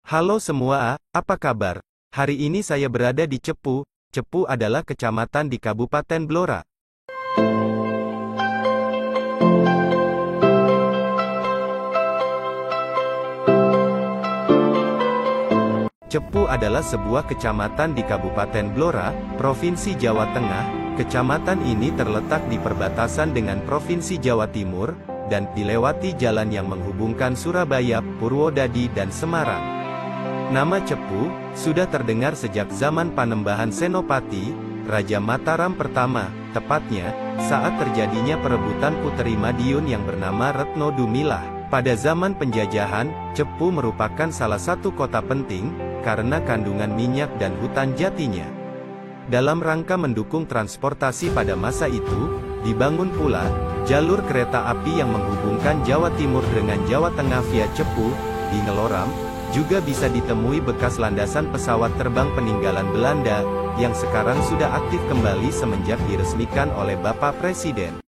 Halo semua, apa kabar? Hari ini saya berada di Cepu. Cepu adalah kecamatan di Kabupaten Blora. Cepu adalah sebuah kecamatan di Kabupaten Blora, Provinsi Jawa Tengah. Kecamatan ini terletak di perbatasan dengan Provinsi Jawa Timur, dan dilewati jalan yang menghubungkan Surabaya, Purwodadi dan Semarang. Nama Cepu sudah terdengar sejak zaman Panembahan Senopati, Raja Mataram pertama, tepatnya saat terjadinya perebutan Puteri Madiun yang bernama Retno Dumilah. Pada zaman penjajahan, Cepu merupakan salah satu kota penting karena kandungan minyak dan hutan jatinya. Dalam rangka mendukung transportasi pada masa itu, dibangun pula jalur kereta api yang menghubungkan Jawa Timur dengan Jawa Tengah via Cepu. Di Ngeloram juga bisa ditemui bekas landasan pesawat terbang peninggalan Belanda, yang sekarang sudah aktif kembali semenjak diresmikan oleh Bapak Presiden.